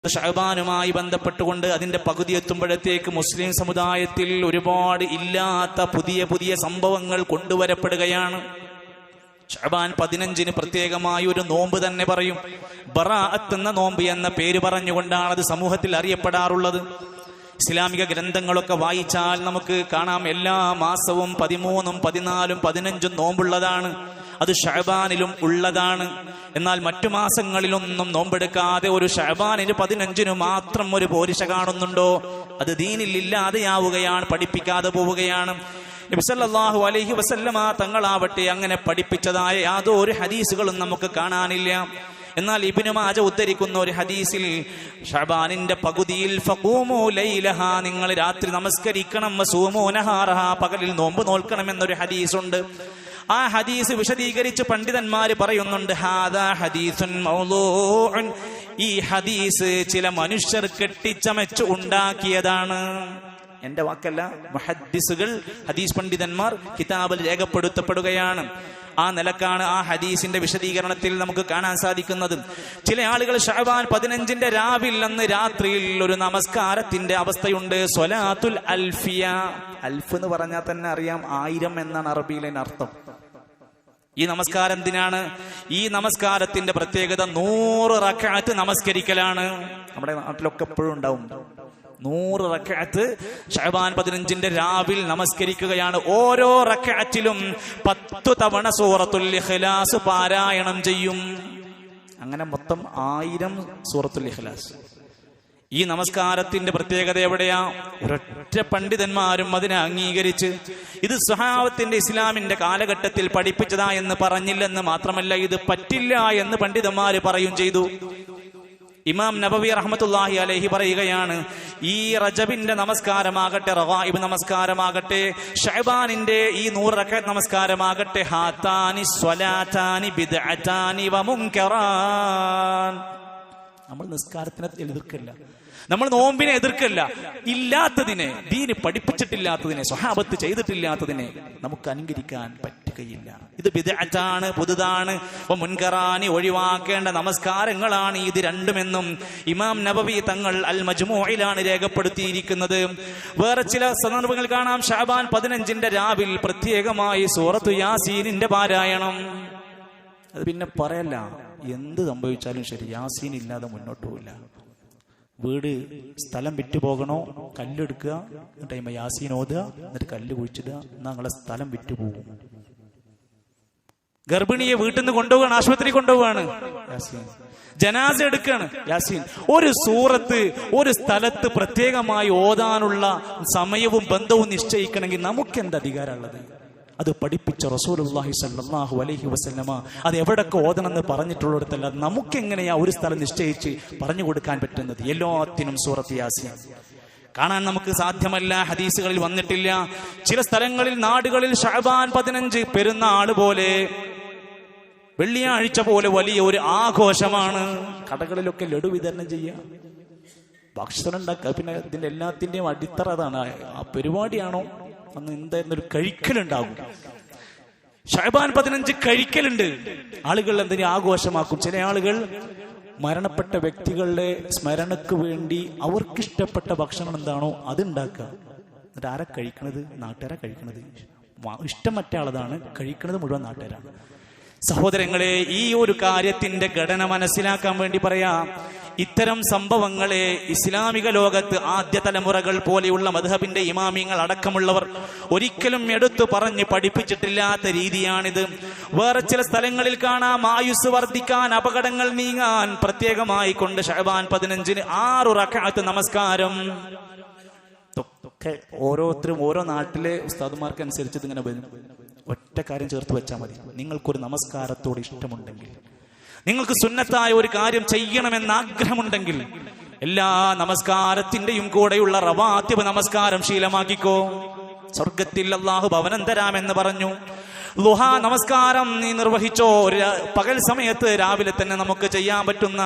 ശഅബാനുമായി ബന്ധപ്പെട്ടുകൊണ്ട് അതിന്റെ പകുതി എത്തുമ്പോഴത്തേക്ക് മുസ്ലിം സമുദായത്തിൽ ഒരുപാട് ഇല്ലാത്ത പുതിയ പുതിയ സംഭവങ്ങൾ കൊണ്ടുവരപ്പെടുകയാണ്. ശഅബാൻ 15 പ്രത്യേകമായി ഒരു നോമ്പ് തന്നെ പറയും. ബറാഅത്ത് എന്ന നോമ്പ് എന്ന പേര് പറഞ്ഞുകൊണ്ടാണ് അത് സമൂഹത്തിൽ അറിയപ്പെടാറുള്ളത്. ഇസ്ലാമിക ഗ്രന്ഥങ്ങളൊക്കെ വായിച്ചാൽ നമുക്ക് കാണാം എല്ലാ മാസവും 13, 14, 15 നോമ്പുള്ളതാണ്. അത് ശഅബാനിലും ഉള്ളതാണ്. എന്നാൽ മറ്റു മാസങ്ങളിലൊന്നും നോമ്പെടുക്കാതെ ഒരു ശഅബാനിന് 15 മാത്രം ഒരു പോരിശ കാണുന്നുണ്ടോ? അത് ദീനിൽ ഇല്ലാതെയാവുകയാണ്, പഠിപ്പിക്കാതെ പോവുകയാണ്. നബി സല്ലല്ലാഹു അലൈഹി വസല്ലമ തങ്ങളാവട്ടെ അങ്ങനെ പഠിപ്പിച്ചതായ യാതൊരു ഹദീസുകളും നമുക്ക് കാണാനില്ല. എന്നാൽ ഇബ്നു മാജ ഉദ്ധരിക്കുന്ന ഒരു ഹദീസിൽ ശഅബാനിന്റെ പകുതിയിൽ ഫഖൂമു ലൈലഹ, നിങ്ങൾ രാത്രി നമസ്കരിക്കണം, വസൂമു നഹാറഹ, പകലിൽ നോമ്പ് നോൽക്കണം എന്നൊരു ഹദീസുണ്ട്. ആ ഹദീസ് വിശദീകരിച്ച് പണ്ഡിതന്മാര് പറയുന്നുണ്ട്, ഹാദാ ഹദീസുൻ മൗളൂഉൻ, ഈ ഹദീസ് ചില മനുഷ്യർ കെട്ടിച്ചമച്ചു ഉണ്ടാക്കിയതാണ്. എന്റെ വാക്കല്ല, മുഹദ്ദിസുകൾ, ഹദീസ് പണ്ഡിതന്മാർ കിതാബിൽ രേഖപ്പെടുത്തപ്പെടുകയാണ്. ആ നിലക്കാണ് ആ ഹദീസിന്റെ വിശദീകരണത്തിൽ നമുക്ക് കാണാൻ സാധിക്കുന്നത്. ചില ആളുകൾ ശഅബാൻ 15 രാവിൽ അന്ന് രാത്രിയിൽ ഒരു നമസ്കാരത്തിന്റെ അവസ്ഥയുണ്ട്. സ്വലാത്തുൽ അൽഫിയ, അൽഫ് എന്ന് പറഞ്ഞാൽ തന്നെ അറിയാം 1000 എന്നാണ് അറബിയിലെ അർത്ഥം. ഈ നമസ്കാരം എന്തിനാണ്? ഈ നമസ്കാരത്തിന്റെ പ്രത്യേകത 100 റക്അത്ത് നമസ്കരിക്കലാണ്. നമ്മുടെ നാട്ടിലൊക്കെ എപ്പോഴും ഉണ്ടാവും 100 റക്അത്ത് ശഅബാൻ 15 രാവിൽ നമസ്കരിക്കുകയാണ്. ഓരോ റക്അത്തിലും 10 തവണ സൂറത്തുൽ ഇഖ്ലാസ് പാരായണം ചെയ്യും. അങ്ങനെ മൊത്തം 1000 സൂറത്തുൽ ഇഖ്ലാസ്. ഈ നമസ്കാരത്തിന്റെ പ്രത്യേകത എവിടെയാ? ഒരൊറ്റ പണ്ഡിതന്മാരും അതിനെ അംഗീകരിച്ച് ഇത് സ്വഹാബത്തിന്റെ ഇസ്ലാമിന്റെ കാലഘട്ടത്തിൽ പഠിപ്പിച്ചതാ എന്ന് പറഞ്ഞില്ലെന്ന് മാത്രമല്ല, ഇത് പറ്റില്ല എന്ന് പണ്ഡിതന്മാര് പറയും ചെയ്തു. ഇമാം നബവി റഹ്മത്തുള്ളാഹി അലൈഹി പറയുകയാണ്, ഈ റജബിന്റെ നമസ്കാരമാകട്ടെ, റഗായിബ് നമസ്കാരമാകട്ടെ, ശഅബാനിന്റെ ഈ 100 റക്അത്ത് നമസ്കാരമാകട്ടെ, ഹാതാനി സ്വലാതാനി ബിദ്അതാനി വമുൻകറാൻ. നമ്മൾ നിസ്കാരത്തിനെ എതിർക്കില്ല, നമ്മൾ നോമ്പിനെ എതിർക്കില്ല. ഇല്ലാത്തതിനെ, ദീന് പഠിപ്പിച്ചിട്ടില്ലാത്തതിനെ, സ്വഹാബത്ത് ചെയ്തിട്ടില്ലാത്തതിനെ നമുക്ക് അനുകരിക്കാൻ പറ്റുകയില്ല. ഇത് ബിദ്അത്താണ്, പുതുതാണ്. മുൻകറാനി, ഒഴിവാക്കേണ്ട നമസ്കാരങ്ങളാണ് ഇത് രണ്ടുമെന്നും ഇമാം നബവി തങ്ങൾ അൽ മജ്മൂഇലാണ് രേഖപ്പെടുത്തിയിരിക്കുന്നത്. വേറെ ചില സന്ദർഭങ്ങൾ കാണാം, ശഅബാൻ 15 രാവിൽ പ്രത്യേകമായി സൂറത്തു യാസീനിന്റെ പാരായണം. അത് പിന്നെ പറയല്ല, എന്ത് സംഭവിച്ചാലും ശരി യാസീൻ ഇല്ലാതെ മുന്നോട്ട് പോവില്ല. വീട് സ്ഥലം വിറ്റുപോകണോ, കല്ലെടുക്കുക, എന്നിട്ട് യാസീൻ ഓതുക, എന്നിട്ട് കല്ല് കുഴിച്ചിടുക, ഞങ്ങളെ സ്ഥലം വിറ്റുപോകും. ഗർഭിണിയെ വീട്ടിൽ നിന്ന് കൊണ്ടുപോവാണ്, ആശുപത്രി കൊണ്ടുപോവാണ്, യാസീൻ. ജനാസ എടുക്കാണ്, യാസീൻ. ഒരു സൂറത്ത് ഒരു സ്ഥലത്ത് പ്രത്യേകമായി ഓതാനുള്ള സമയവും ബന്ധവും നിശ്ചയിക്കണമെങ്കിൽ നമുക്ക് എന്ത് അധികാരമുള്ളത്? അത് പഠിപ്പിച്ച റസൂലുള്ളാഹി സ്വല്ലല്ലാഹു അലൈഹി വസല്ലമ അത് എവിടൊക്കെ ഓതണമെന്ന് പറഞ്ഞിട്ടുള്ളിടത്തല്ല നമുക്കെങ്ങനെയാ ഒരു സ്ഥലം നിശ്ചയിച്ച് പറഞ്ഞു കൊടുക്കാൻ പറ്റുന്നത്? എല്ലാത്തിനും സൂറത്ത് യാസീൻ കാണാൻ നമുക്ക് സാധ്യമല്ല, ഹദീസുകളിൽ വന്നിട്ടില്ല. ചില സ്ഥലങ്ങളിൽ, നാടുകളിൽ ശഅബാൻ 15 പെരുന്നാൾ പോലെ, വെള്ളിയാഴ്ച പോലെ വലിയ ഒരു ആഘോഷമാണ്. കടകളിലൊക്കെ ലഡു വിതരണം ചെയ്യുക, ഭക്ഷണം ഉണ്ടാക്കുക. പിന്നെ ഇതിന്റെ എല്ലാത്തിന്റെയും അടിത്തറ അതാണ്. ആ പരിപാടിയാണോ അന്ന് എന്തായിരുന്നു, ഒരു കഴിക്കലുണ്ടാകും. ശഅബാൻ 15 കഴിക്കലുണ്ട്. ആളുകൾ എന്തിനു ആഘോഷമാക്കും. ചില ആളുകൾ മരണപ്പെട്ട വ്യക്തികളുടെ സ്മരണക്ക് വേണ്ടി അവർക്കിഷ്ടപ്പെട്ട ഭക്ഷണം എന്താണോ അതുണ്ടാക്കുക. എന്നിട്ട് ആരാ കഴിക്കണത്? നാട്ടുകാരാ കഴിക്കണത്. ഇഷ്ടം മറ്റേ ആളതാണ്, കഴിക്കണത് മുഴുവൻ നാട്ടുകാരാണ്. സഹോദരങ്ങളെ, ഈ ഒരു കാര്യത്തിന്റെ ഘടന മനസ്സിലാക്കാൻ വേണ്ടി പറയാം. ഇത്തരം സംഭവങ്ങളെ ഇസ്ലാമിക ലോകത്ത് ആദ്യ തലമുറകൾ പോലെയുള്ള മദ്ഹബിന്റെ ഇമാമിങ്ങൾ അടക്കമുള്ളവർ ഒരിക്കലും എടുത്തു പറഞ്ഞ് പഠിപ്പിച്ചിട്ടില്ലാത്ത രീതിയാണിത്. വേറെ ചില സ്ഥലങ്ങളിൽ കാണാം, ആയുസ് വർദ്ധിക്കാൻ, അപകടങ്ങൾ നീങ്ങാൻ പ്രത്യേകമായി കൊണ്ട് ശഅബാൻ 15 6 റക്അത്ത് നമസ്കാരം. ഓരോരുത്തരും ഓരോ നാട്ടിലെ ഉസ്താദുമാർക്ക് അനുസരിച്ച് ഇതിങ്ങനെ വരും. ഒറ്റ കാര്യം ചേർത്ത് വെച്ചാൽ മതി, നിങ്ങൾക്കൊരു നമസ്കാരത്തോട് ഇഷ്ടമുണ്ടെങ്കിൽ, നിങ്ങൾക്ക് സുന്നത്തായ ഒരു കാര്യം ചെയ്യണമെന്ന് ആഗ്രഹമുണ്ടെങ്കിൽ, എല്ലാ നമസ്കാരത്തിന്റെയും കൂടെയുള്ള റവാത്തിബ് നമസ്കാരം ശീലമാക്കിക്കോ. സ്വർഗത്തിൽ അല്ലാഹു ഭവനം തരാമെന്ന് പറഞ്ഞു. ളുഹ നമസ്കാരം നീ നിർവഹിച്ചോ. പകൽ സമയത്ത് രാവിലെ തന്നെ നമുക്ക് ചെയ്യാൻ പറ്റുന്ന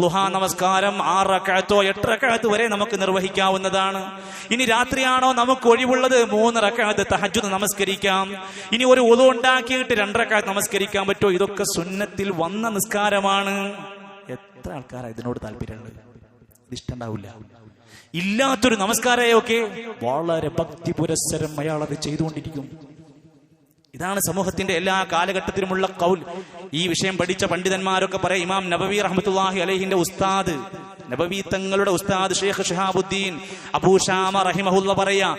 ളുഹ നമസ്കാരം 6 റക്അത്തോ 8 റക്അത്ത് വരെ നമുക്ക് നിർവഹിക്കാവുന്നതാണ്. ഇനി രാത്രിയാണോ നമുക്ക് ഒഴിവുള്ളത്, 3 റക്അത്ത് തഹജ്ജുദ് നമസ്കരിക്കാം. ഇനി ഒരു വുളു ഉണ്ടാക്കിയിട്ട് 2 റക്അത്ത് നമസ്കരിക്കാൻ പറ്റുമോ? ഇതൊക്കെ സുന്നത്തിൽ വന്ന നിസ്കാരമാണ്. എത്ര ആൾക്കാരാണ് ഇതിനോട് താല്പര്യമുള്ളത്? ഇഷ്ടണ്ടാവില്ല. ഇല്ലാത്തൊരു നമസ്കാരമൊക്കെ വളരെ ഭക്തി പുരസ്സരം അയാൾ അത് ചെയ്തുകൊണ്ടിരിക്കും. ഇതാണ് സമൂഹത്തിന്റെ എല്ലാ കാലഘട്ടത്തിലുമുള്ള ഖൗൽ. ഈ വിഷയം പഠിച്ച പണ്ഡിതന്മാരൊക്കെ പറയാം. ഇമാം നബവി റഹ്മത്തുള്ളാഹി അലൈഹിന്റെ ഉസ്താദ്, നബവി തങ്ങളുടെ ഉസ്താദ് ഷെയ്ഖ് ശിഹാബുദ്ദീൻ അബൂ ശാമ റഹിമഹുല്ല പറയാ,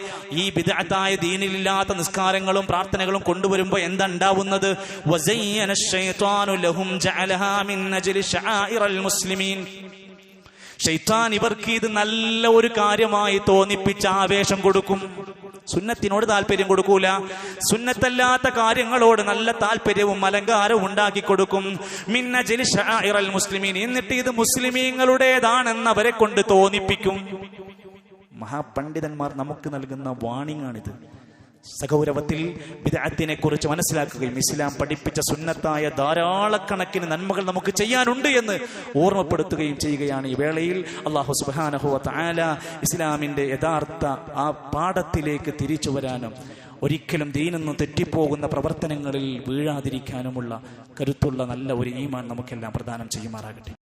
ഈ ബിദ്അത്തായ ദീനിലില്ലാത്ത നിസ്കാരങ്ങളും പ്രാർത്ഥനകളും കൊണ്ടുവരുമ്പോൾ എന്താ ഉണ്ടാവുന്നത്? വസയ്യന ശൈത്വാനു ലഹും ജഅലഹാ മിൻ അജ്ലി ശആഇറൽ മുസ്ലിമീൻ. ശൈത്താൻ ഇവർക്ക് ഇത് നല്ല ഒരു കാര്യമായി തോന്നിപ്പിച്ച് ആവേശം കൊടുക്കും. സുന്നത്തിനോട് താല്പര്യം കൊടുക്കൂല, സുന്നത്തല്ലാത്ത കാര്യങ്ങളോട് നല്ല താല്പര്യവും അലങ്കാരവും ഉണ്ടാക്കി കൊടുക്കും. മിൻ അജ്ലി ശആഇറൽ മുസ്ലിമീൻ. എന്നിട്ട് ഇത് മുസ്ലിമീങ്ങളുടേതാണെന്ന് അവരെ കൊണ്ട് തോന്നിപ്പിക്കും. മഹാപണ്ഡിതന്മാർ നമുക്ക് നൽകുന്ന വാണിംഗ് ആണിത്. സഗൗരവത്തിൽ ബിദ്അത്തിനെ കുറിച്ച് മനസ്സിലാക്കുകയും ഇസ്ലാം പഠിപ്പിച്ച സുന്നത്തായ ധാരാളക്കണക്കിന് നന്മകൾ നമുക്ക് ചെയ്യാനുണ്ട് എന്ന് ഓർമ്മപ്പെടുത്തുകയും ചെയ്യുകയാണ് ഈ വേളയിൽ. അല്ലാഹു സുബ്ഹാനഹു വ തആല ഇസ്ലാമിന്റെ യഥാർത്ഥ ആ പാഠത്തിലേക്ക് തിരിച്ചു വരാനും ഒരിക്കലും ദീനിന്ന് തെറ്റിപ്പോകുന്ന പ്രവർത്തനങ്ങളിൽ വീഴാതിരിക്കാനുമുള്ള കരുത്തുള്ള നല്ല ഒരു ഈമാൻ നമുക്കെല്ലാം പ്രദാനം ചെയ്യുമാറാകട്ടെ.